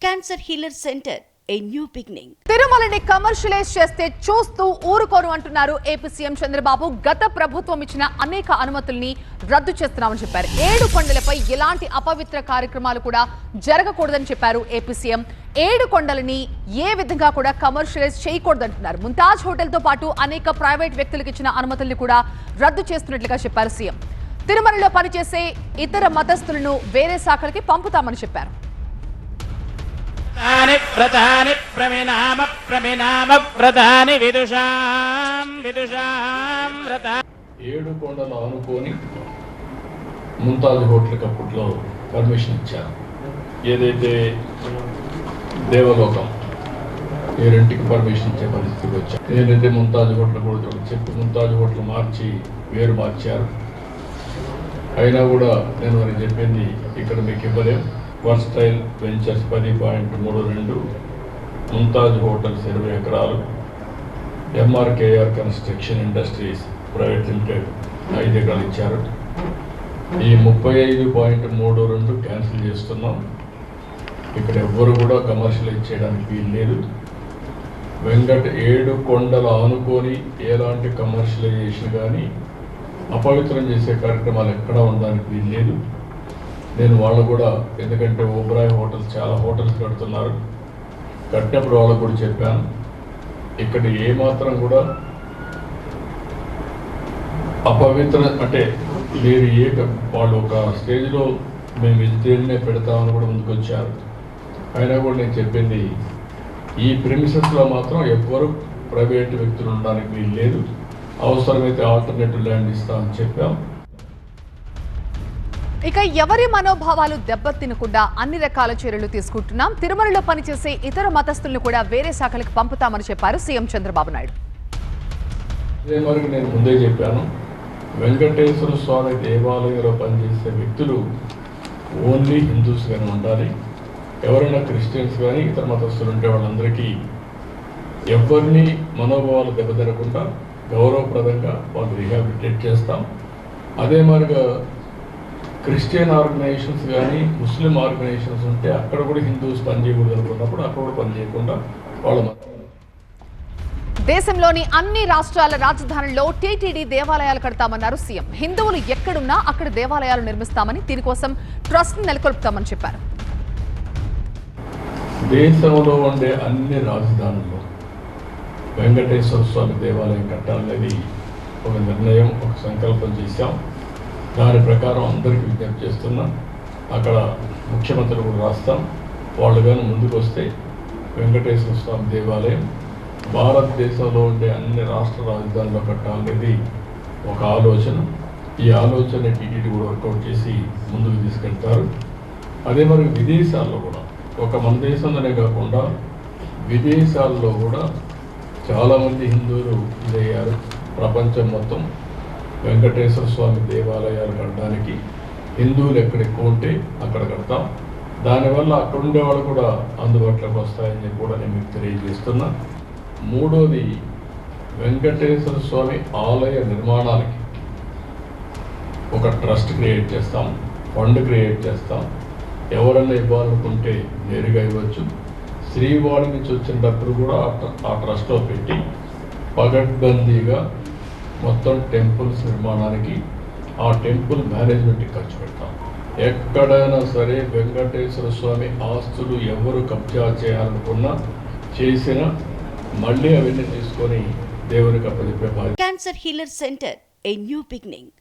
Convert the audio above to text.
Cancer healer centre a new beginning. తిరుమలని commercialise చేస్తే చూస్తూ ఊరుకోను అంటున్నారు ఏపీ సీఎం చంద్రబాబు. గత ప్రభుత్వం ఇచ్చిన అనేక అనుమతుల్ని రద్దు చేస్తున్నామని చెప్పారు. 7 కొండలపై ఎలాంటి అపవిత్ర కార్యక్రమాలు కూడా జరగకూడదని చెప్పారు ఏపీ సీఎం. 7 కొండలని ఏ విధంగా కూడా కమర్షియలైజ్ చేయకూడదంటున్నారు. ముంతాజ్ హోటల్ తో పాటు అనేక ప్రైవేట్ వ్యక్తులకు ఇచ్చిన అనుమతుల్ని కూడా రద్దు చేస్తున్నట్లుగా చెప్పారు సీఎం. తిరుమలలో పనిచేసే ఇతర మతస్థులను వేరే శాఖలకి పంపుతామని చెప్పారు. ప్రధాని ప్రమినామ ప్రధాని విదుషాం 7 కొండలు ఆనుకొని ముంతాజ్ హోటల్కి అప్పట్లో పర్మిషన్ ఇచ్చారు. ఏదైతే దేవలోకం ఈ రెంటికి పర్మిషన్ ఇచ్చే పరిస్థితికి వచ్చారు. ఏదైతే ముంతాజ్ హోటల్ కూడా చెప్పి ముంతాజ్ హోటల్ వేరు మార్చారు. అయినా కూడా నేను వారికి చెప్పింది ఇక్కడ మీకు ఇవ్వలేం. వర్స్టైల్ వెంచర్స్ 10.32, ముంతాజ్ హోటల్స్ 20 ఎకరాలు, MRKR construction industries private limited 5 ఎకరాలు ఇచ్చారు. ఈ 35.32 క్యాన్సిల్ చేస్తున్నాం. ఇక్కడ ఎవ్వరు కూడా కమర్షియలైజ్ చేయడానికి వీలు లేదు. 7 కొండలు ఆనుకొని ఎలాంటి కమర్షియలైజేషన్ కానీ అపవిత్రం చేసే కార్యక్రమాలు ఎక్కడా ఉండడానికి వీలు లేదు. నేను వాళ్ళు కూడా, ఎందుకంటే ఓబ్రాయ్ హోటల్స్ చాలా హోటల్స్ కడుతున్నారు, కట్టినప్పుడు వాళ్ళకు కూడా చెప్పాను, ఇక్కడ ఏమాత్రం కూడా అపవిత్ర అంటే మీరు వాళ్ళు ఒక స్టేజ్లో మేము వెజిటేరియనే పెడతామని కూడా ముందుకు వచ్చారు. అయినా కూడా నేను చెప్పింది ఈ ప్రిమిసెస్లో మాత్రం ఎవ్వరు ప్రైవేట్ వ్యక్తులు ఉండడానికి వీలు లేదు. అవసరమైతే ఆల్టర్నేటివ్ ల్యాండ్ ఇస్తామని చెప్పాం. ఇక ఎవరి మనోభావాలు దెబ్బతినకుండా అన్ని రకాల చర్యలు తీసుకుంటున్నాం. తిరుమలలో పనిచేసే ఇతర మతస్థులను కూడా వేరే శాఖలకు పంపుతామని చెప్పారు సీఎం చంద్రబాబు నాయుడు. ఇదే మరి నేను ముందే చెప్పాను, వెంకటేశ్వర స్వామి దేవాలయంలో పనిచేసే వ్యక్తులు ఓన్లీ హిందూస్గానే ఉండాలి. ఎవరైనా క్రిస్టియన్స్ కానీ ఇతర మతస్థులు ఉంటే వాళ్ళందరికీ ఎవరిని మనోభావాలు దెబ్బతినకుండా గౌరవప్రదంగా వాళ్ళు రీహాబిలిటేట్ చేస్తాం. అదే మరిగా క్రిస్టియన్ ఆర్గనైజేషన్స్ కానీ ముస్లిం ఆర్గనైజేషన్స్ ఉంటే అక్కడ కూడా హిందూస్ పనిచేయకూడదు అనుకున్నప్పుడు అక్కడ కూడా పనిచేయకుండా వాళ్ళ దేశంలోని అన్ని రాష్ట్రాల రాజధానుల్లో టీటీడీ దేవాలయాలు కడతామన్నారు సీఎం. హిందువులు ఎక్కడున్నా అక్కడ దేవాలయాలు నిర్మిస్తామని, దీనికోసం ట్రస్ట్ నెలకొల్పుతామని చెప్పారు. దేశంలో ఉండే అన్ని రాజధానుల్లో వెంకటేశ్వర స్వామి దేవాలయం కట్టాలనేది ఒక నిర్ణయం, ఒక సంకల్పం చేశాం. దాని ప్రకారం అందరికీ విజ్ఞప్తి చేస్తున్నాం. అక్కడ ముఖ్యమంత్రి కూడా రాస్తాం. వాళ్ళు కానీ ముందుకు వస్తే వెంకటేశ్వర స్వామి దేవాలయం భారతదేశంలో ఉండే అన్ని రాష్ట్ర రాజధానుల్లో కట్టాలనేది ఒక ఆలోచన. ఈ ఆలోచన టీటీడీ కూడా వర్కౌట్ చేసి ముందుకు తీసుకెళ్తారు. అదే మరి విదేశాల్లో కూడా, ఒక మన దేశంలోనే కాకుండా విదేశాల్లో కూడా చాలామంది హిందువులు ఇదయ్యారు. ప్రపంచం మొత్తం వెంకటేశ్వర స్వామి దేవాలయాలు కట్టడానికి హిందువులు ఎక్కడ ఎక్కువ ఉంటే అక్కడ కడతాం. దానివల్ల అక్కడ ఉండేవాళ్ళు కూడా అందుబాటులోకి వస్తాయని చెప్పి కూడా నేను మీకు తెలియజేస్తున్నా. మూడోది, వెంకటేశ్వర స్వామి ఆలయ నిర్మాణాలకి ఒక ట్రస్ట్ క్రియేట్ చేస్తాం, ఫండ్ క్రియేట్ చేస్తాం. ఎవరన్నా ఇవ్వాలనుకుంటే నేరుగా ఇవ్వచ్చు. శ్రీవారి నుంచి వచ్చిన డబ్బులు కూడా ఆ ట్రస్ట్లో పెట్టి పగడ్బందీగా మొత్తం టెంపుల్స్ నిర్మాణానికి, ఆ టెంపుల్ మేనేజ్మెంట్కి ఖర్చు పెడతాం. ఎక్కడైనా సరే వెంకటేశ్వర స్వామి ఆస్తులు ఎవరు కబ్జా చేయాలనుకున్నా చేసినా మళ్ళీ అవన్నీ తీసుకొని దేవునికి అప్పచెప్పే బాధ్యత. Cancer healer centre a new beginning.